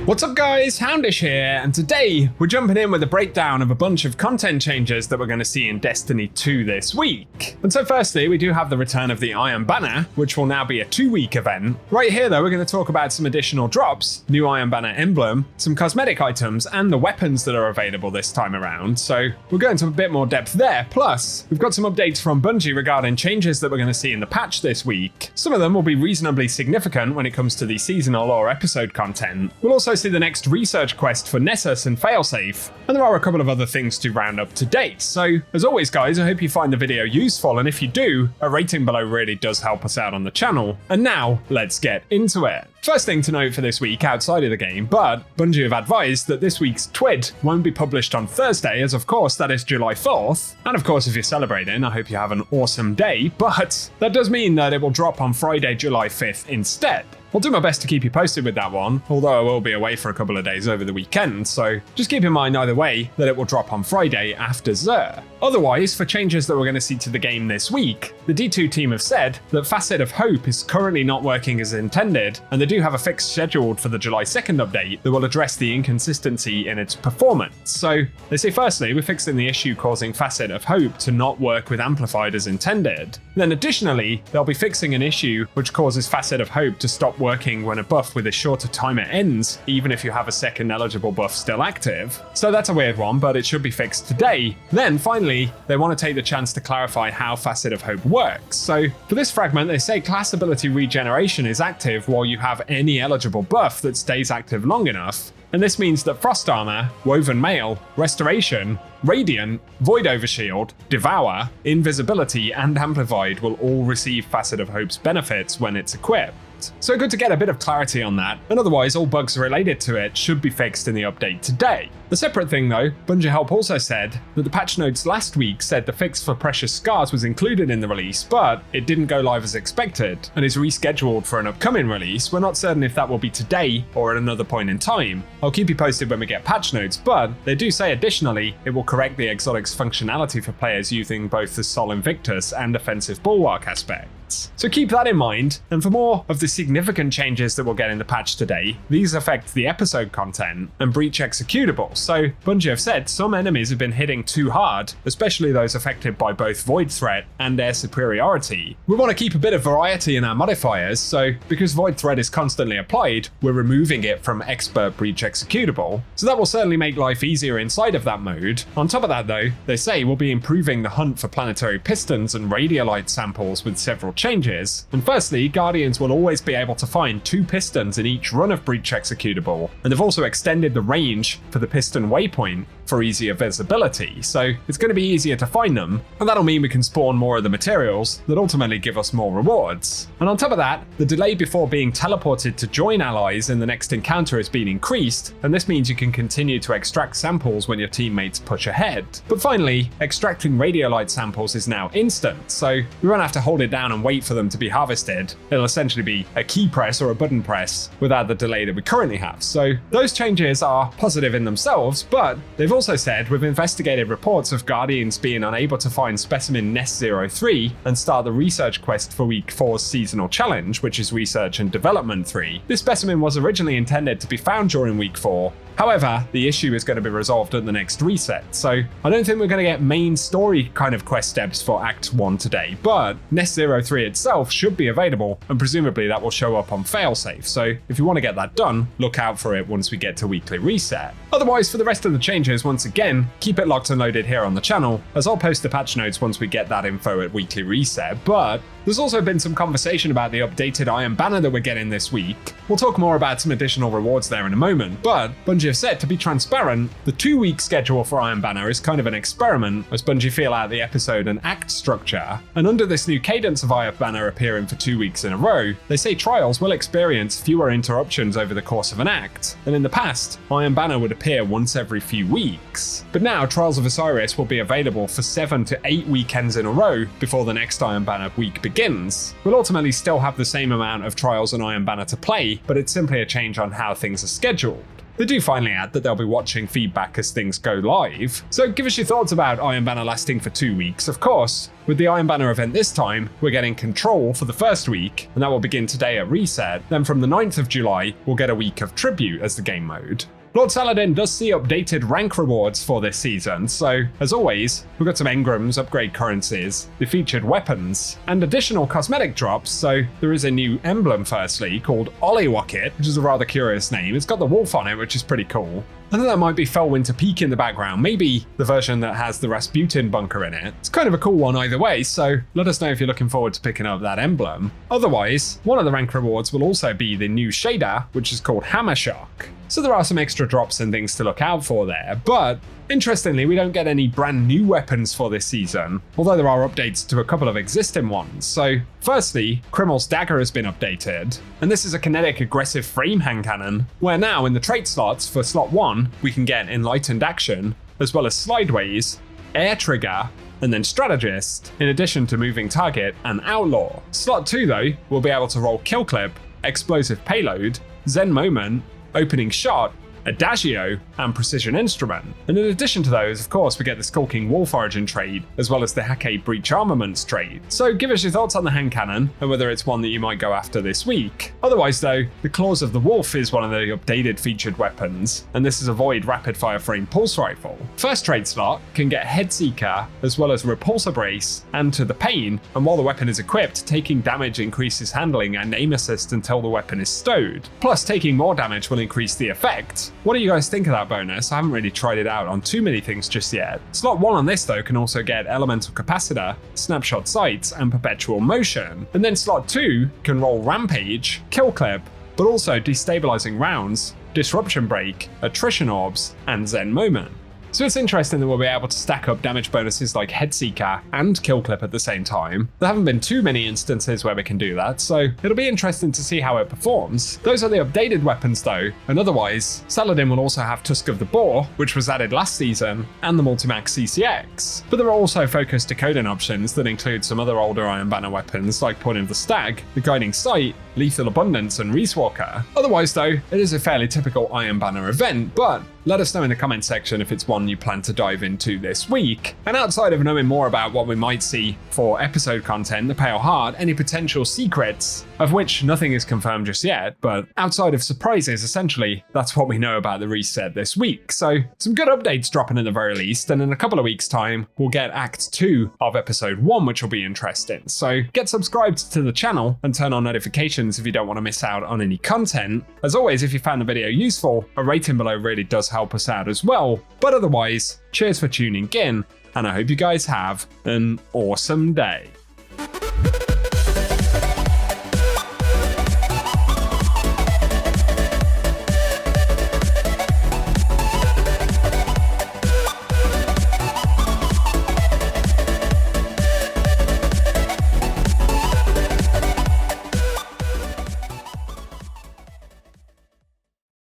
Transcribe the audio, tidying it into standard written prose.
What's up guys, Houndish here, and today we're jumping in with a breakdown of a bunch of content changes that we're going to see in Destiny 2 this week. And so firstly, we do have the return of the Iron Banner, which will now be a 2-week event. Right here though, we're going to talk about some additional drops, new Iron Banner Emblem, some cosmetic items, and the weapons that are available this time around. So we'll go into a bit more depth there. Plus, we've got some updates from Bungie regarding changes that we're going to see in the patch this week. Some of them will be reasonably significant when it comes to the seasonal or episode content. We'll also see the next research quest for Nessus and Failsafe, and there are a couple of other things to round up to date. So, as always guys, I hope you find the video useful, and if you do, a rating below really does help us out on the channel. And now, let's get into it. First thing to note for this week outside of the game, but Bungie have advised that this week's TWID won't be published on Thursday, as of course that is July 4th. And of course if you're celebrating, I hope you have an awesome day, but that does mean that it will drop on Friday, July 5th instead. I'll do my best to keep you posted with that one, although I will be away for a couple of days over the weekend, so just keep in mind either way that it will drop on Friday after Xur. Otherwise, for changes that we're going to see to the game this week, the D2 team have said that Facet of Hope is currently not working as intended, and they do have a fix scheduled for the July 2nd update that will address the inconsistency in its performance. So, they say firstly, we're fixing the issue causing Facet of Hope to not work with Amplified as intended. Then additionally, they'll be fixing an issue which causes Facet of Hope to stop working when a buff with a shorter timer ends, even if you have a second eligible buff still active. So that's a weird one, but it should be fixed today. Then finally, they want to take the chance to clarify how Facet of Hope works. So for this fragment, they say class ability regeneration is active while you have any eligible buff that stays active long enough. And this means that Frost Armor, Woven Mail, Restoration, Radiant, Void Overshield, Devour, Invisibility, and Amplified will all receive Facet of Hope's benefits when it's equipped. So good to get a bit of clarity on that, and otherwise all bugs related to it should be fixed in the update today. A separate thing though, Bungie Help also said that the patch notes last week said the fix for Precious Scars was included in the release, but it didn't go live as expected and is rescheduled for an upcoming release. We're not certain if that will be today or at another point in time. I'll keep you posted when we get patch notes, but they do say additionally it will correct the exotics functionality for players using both the Sol Invictus and Offensive Bulwark aspect. So keep that in mind, and for more of the significant changes that we'll get in the patch today, these affect the episode content and breach executables. So Bungie have said some enemies have been hitting too hard, especially those affected by both Void Threat and Air Superiority. We want to keep a bit of variety in our modifiers, so because Void Threat is constantly applied, we're removing it from Expert Breach Executable. So that will certainly make life easier inside of that mode. On top of that though, they say we'll be improving the hunt for planetary pistons and radiolite samples with several changes. And firstly, Guardians will always be able to find 2 pistons in each run of Breach Executable, and they've also extended the range for the piston waypoint for easier visibility, so it's going to be easier to find them, and that'll mean we can spawn more of the materials that ultimately give us more rewards. And on top of that, the delay before being teleported to join allies in the next encounter has been increased, and this means you can continue to extract samples when your teammates push ahead. But finally, extracting radiolite samples is now instant, so we won't have to hold it down and wait for them to be harvested. It'll essentially be a key press or a button press without the delay that we currently have. So those changes are positive in themselves, but they've also said we've investigated reports of Guardians being unable to find specimen Nest 03 and start the research quest for week 4's seasonal challenge, which is Research and Development 3. This specimen was originally intended to be found during week 4. However, the issue is going to be resolved at the next reset, so I don't think we're going to get main story kind of quest steps for Act 1 today, but Nest 03 itself should be available, and presumably that will show up on Failsafe, so if you want to get that done, look out for it once we get to weekly reset. Otherwise, for the rest of the changes, once again, keep it locked and loaded here on the channel, as I'll post the patch notes once we get that info at weekly reset, but there's also been some conversation about the updated Iron Banner that we're getting this week. We'll talk more about some additional rewards there in a moment, but Bungie have said, to be transparent, the 2-week schedule for Iron Banner is kind of an experiment as Bungie feel out the episode and act structure, and under this new cadence of Iron Banner appearing for 2 weeks in a row, they say trials will experience fewer interruptions over the course of an act, and in the past, Iron Banner would appear once every few weeks. But now, Trials of Osiris will be available for 7 to 8 weekends in a row before the next Iron Banner week begins. We'll ultimately still have the same amount of Trials and Iron Banner to play, but it's simply a change on how things are scheduled. They do finally add that they'll be watching feedback as things go live. So give us your thoughts about Iron Banner lasting for 2 weeks. Of course, with the Iron Banner event this time, we're getting Control for the first week, and that will begin today at reset. Then from the 9th of July, we'll get a week of Tribute as the game mode. Lord Saladin does see updated rank rewards for this season, so as always, we've got some engrams, upgrade currencies, the featured weapons, and additional cosmetic drops. So there is a new emblem firstly called Oliwakit, which is a rather curious name. It's got the wolf on it, which is pretty cool. I think that might be Felwinter Peak in the background, maybe the version that has the Rasputin bunker in it. It's kind of a cool one either way, so let us know if you're looking forward to picking up that emblem. Otherwise, one of the rank rewards will also be the new shader, which is called Hammer Shock. So there are some extra drops and things to look out for there, but interestingly, we don't get any brand new weapons for this season, although there are updates to a couple of existing ones. So firstly, Krimel's Dagger has been updated, and this is a kinetic aggressive frame hand cannon, where now in the trait slots for slot 1, we can get Enlightened Action, as well as Slideways, Air Trigger, and then Strategist, in addition to Moving Target and Outlaw. Slot 2 though, we'll be able to roll Kill Clip, Explosive Payload, Zen Moment, Opening Shot, Adagio, and Precision Instrument. And in addition to those, of course, we get the Skulking Wolf Origin trade, as well as the Hake Breach Armaments trade. So give us your thoughts on the hand cannon, and whether it's one that you might go after this week. Otherwise though, the Claws of the Wolf is one of the updated featured weapons, and this is a Void Rapid Fire Frame Pulse Rifle. First trade slot can get Headseeker, as well as Repulsor Brace, and To the Pain, and while the weapon is equipped, taking damage increases handling and aim assist until the weapon is stowed. Plus, taking more damage will increase the effect. What do you guys think of that bonus? I haven't really tried it out on too many things just yet. Slot 1 on this though can also get Elemental Capacitor, Snapshot Sights, and Perpetual Motion. And then slot 2 can roll Rampage, Kill Clip, but also Destabilizing Rounds, Disruption Break, Attrition Orbs, and Zen Moment. So it's interesting that we'll be able to stack up damage bonuses like Headseeker and Kill Clip at the same time. There haven't been too many instances where we can do that, so it'll be interesting to see how it performs. Those are the updated weapons though, and otherwise, Saladin will also have Tusk of the Boar, which was added last season, and the Multimax CCX. But there are also focused decoding options that include some other older Iron Banner weapons like Point of the Stag, the Guiding Sight, Lethal Abundance, and Reeswalker. Otherwise though, it is a fairly typical Iron Banner event, but let us know in the comment section if it's one you plan to dive into this week. And outside of knowing more about what we might see for episode content, the Pale Heart, any potential secrets, of which nothing is confirmed just yet, but outside of surprises, essentially, that's what we know about the reset this week. So some good updates dropping at the very least, and in a couple of weeks' time, we'll get Act 2 of Episode 1, which will be interesting. So get subscribed to the channel and turn on notifications if you don't want to miss out on any content. As always, if you found the video useful, a rating below really does help us out as well. But otherwise, cheers for tuning in, and I hope you guys have an awesome day.